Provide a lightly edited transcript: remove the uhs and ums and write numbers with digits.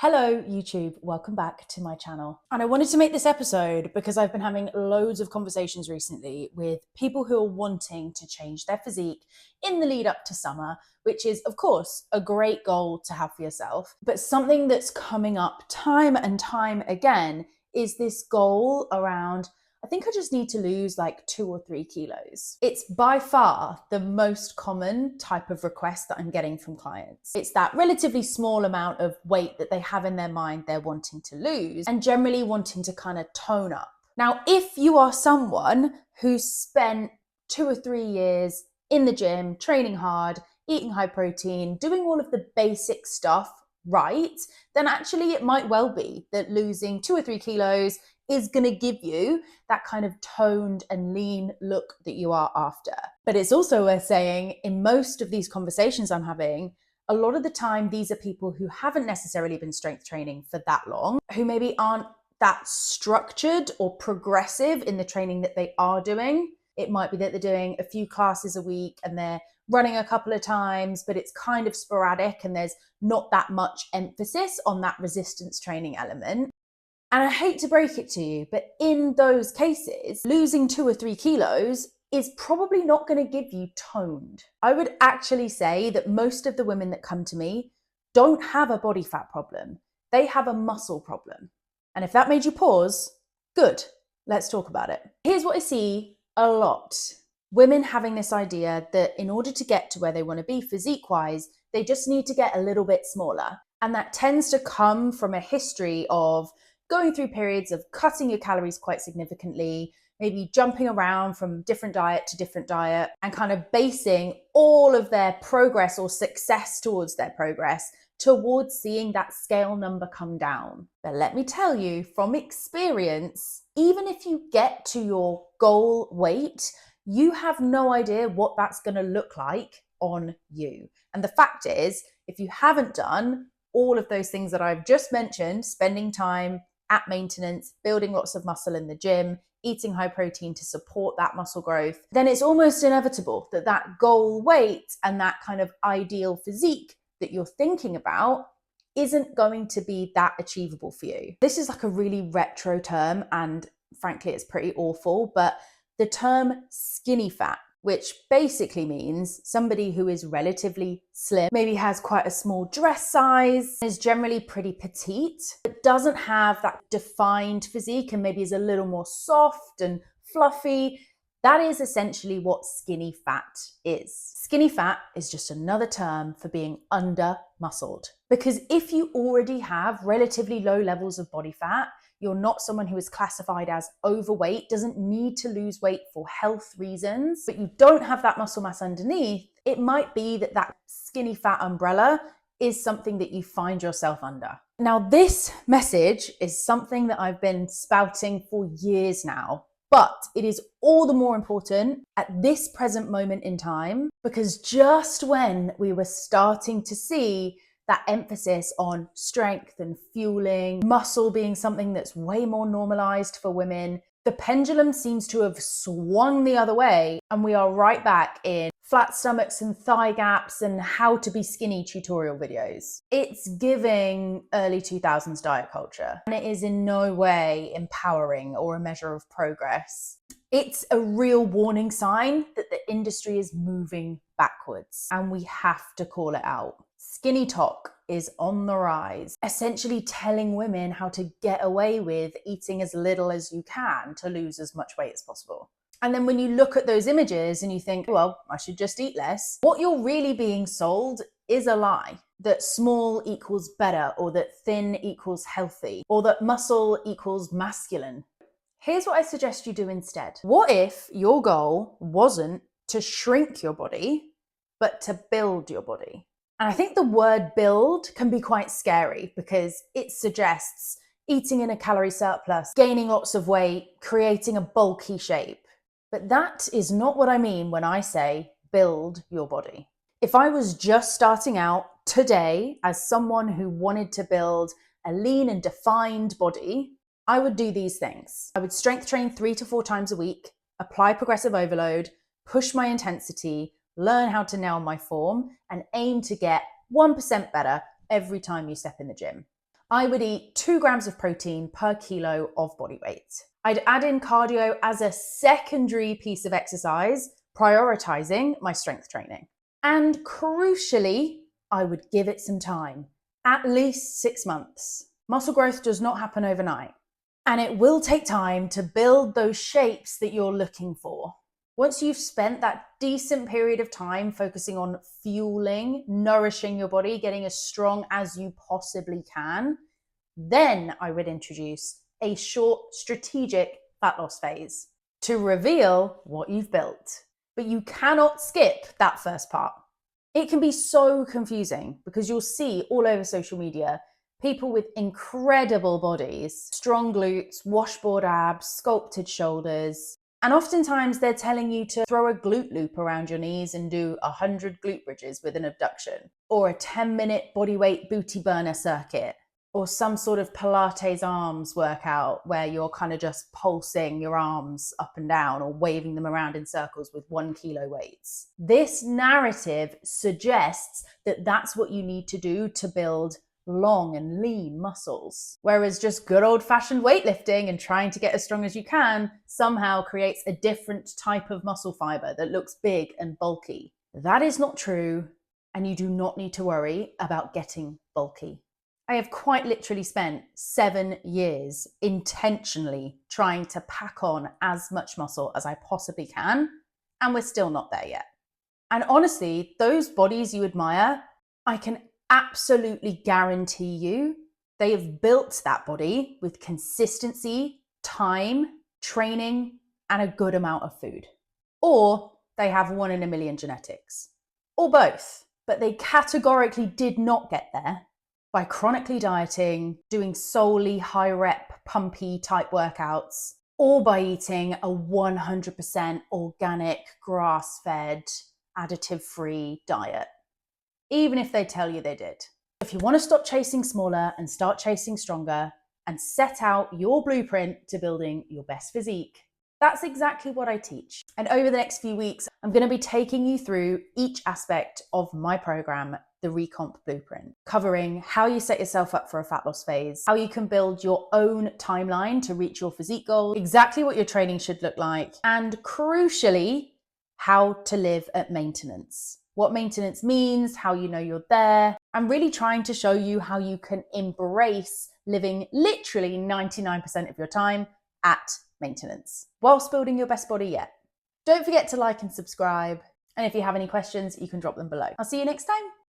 Hello YouTube, welcome back to my channel. And I wanted to make this episode because I've been having loads of conversations recently with people who are wanting to change their physique in the lead up to summer, which is of course a great goal to have for yourself. But something that's coming up time and time again is this goal around, I think I just need to lose like 2 or 3 kilos. It's by far the most common type of request that I'm getting from clients. It's that relatively small amount of weight that they have in their mind they're wanting to lose and generally wanting to kind of tone up. Now, if you are someone who's spent 2 or 3 years in the gym, training hard, eating high protein, doing all of the basic stuff right, then actually it might well be that losing 2 or 3 kilos is going to give you that kind of toned and lean look that you are after. But it's also worth saying, in most of these conversations I'm having, a lot of the time these are people who haven't necessarily been strength training for that long, who maybe aren't that structured or progressive in the training that they are doing. It might be that they're doing a few classes a week and they're running a couple of times, but it's kind of sporadic and there's not that much emphasis on that resistance training element. And I hate to break it to you, but in those cases, losing 2 or 3 kilos is probably not going to give you toned. I would actually say that most of the women that come to me don't have a body fat problem. They have a muscle problem. And if that made you pause, good, let's talk about it. Here's what I see a lot. Women having this idea that in order to get to where they want to be physique-wise, they just need to get a little bit smaller. And that tends to come from a history of going through periods of cutting your calories quite significantly, maybe jumping around from different diet to different diet and kind of basing all of their progress or success towards their progress towards seeing that scale number come down. But let me tell you from experience, even if you get to your goal weight, you have no idea what that's going to look like on you. And the fact is, if you haven't done all of those things that I've just mentioned, spending time at maintenance, building lots of muscle in the gym, eating high protein to support that muscle growth, then it's almost inevitable that that goal weight and that kind of ideal physique that you're thinking about isn't going to be that achievable for you. This is like a really retro term, and frankly, it's pretty awful, but the term skinny fat, which basically means somebody who is relatively slim, maybe has quite a small dress size, is generally pretty petite, but doesn't have that defined physique and maybe is a little more soft and fluffy. That is essentially what skinny fat is. Skinny fat is just another term for being under-muscled. Because if you already have relatively low levels of body fat, you're not someone who is classified as overweight, doesn't need to lose weight for health reasons, but you don't have that muscle mass underneath, it might be that that skinny fat umbrella is something that you find yourself under. Now, this message is something that I've been spouting for years now, but it is all the more important at this present moment in time, because just when we were starting to see that emphasis on strength and fueling, muscle being something that's way more normalized for women, the pendulum seems to have swung the other way, and we are right back in flat stomachs and thigh gaps and how to be skinny tutorial videos. It's giving early 2000s diet culture, and it is in no way empowering or a measure of progress. It's a real warning sign that the industry is moving backwards, and we have to call it out. SKINNYTOK is on the rise, essentially telling women how to get away with eating as little as you can to lose as much weight as possible. And then when you look at those images and you think, well, I should just eat less, what you're really being sold is a lie. That small equals better, or that thin equals healthy, or that muscle equals masculine. Here's what I suggest you do instead. What if your goal wasn't to shrink your body, but to build your body? And I think the word build can be quite scary because it suggests eating in a calorie surplus, gaining lots of weight, creating a bulky shape. But that is not what I mean when I say build your body. If I was just starting out today as someone who wanted to build a lean and defined body, I would do these things. I would strength train 3 to 4 times a week, apply progressive overload, push my intensity, learn how to nail my form, and aim to get 1% better every time you step in the gym. I would eat 2 grams of protein per kilo of body weight. I'd add in cardio as a secondary piece of exercise, prioritizing my strength training. And crucially, I would give it some time, at least 6 months. Muscle growth does not happen overnight, and it will take time to build those shapes that you're looking for. Once you've spent that decent period of time focusing on fueling, nourishing your body, getting as strong as you possibly can, then I would introduce a short strategic fat loss phase to reveal what you've built. But you cannot skip that first part. It can be so confusing because you'll see all over social media people with incredible bodies, strong glutes, washboard abs, sculpted shoulders. And oftentimes they're telling you to throw a glute loop around your knees and do 100 glute bridges with an abduction, or a 10-minute bodyweight booty burner circuit, or some sort of Pilates arms workout where you're kind of just pulsing your arms up and down or waving them around in circles with 1 kilo weights. This narrative suggests that that's what you need to do to build long and lean muscles, whereas just good old-fashioned weightlifting and trying to get as strong as you can somehow creates a different type of muscle fiber that looks big and bulky. That is not true, and you do not need to worry about getting bulky. I have quite literally spent 7 years intentionally trying to pack on as much muscle as I possibly can, and we're still not there yet. And honestly, those bodies you admire, I can absolutely guarantee you they have built that body with consistency, time, training, and a good amount of food. Or they have 1 in a million genetics, or both. But they categorically did not get there by chronically dieting, doing solely high rep, pumpy type workouts, or by eating a 100% organic, grass-fed, additive-free diet, even if they tell you they did. If you want to stop chasing smaller and start chasing stronger and set out your blueprint to building your best physique, that's exactly what I teach. And over the next few weeks, I'm going to be taking you through each aspect of my program, the Recomp Blueprint, covering how you set yourself up for a fat loss phase, how you can build your own timeline to reach your physique goal, exactly what your training should look like, and crucially, how to live at maintenance. What maintenance means, how you know you're there. I'm really trying to show you how you can embrace living literally 99% of your time at maintenance whilst building your best body yet. Don't forget to like and subscribe. And if you have any questions, you can drop them below. I'll see you next time.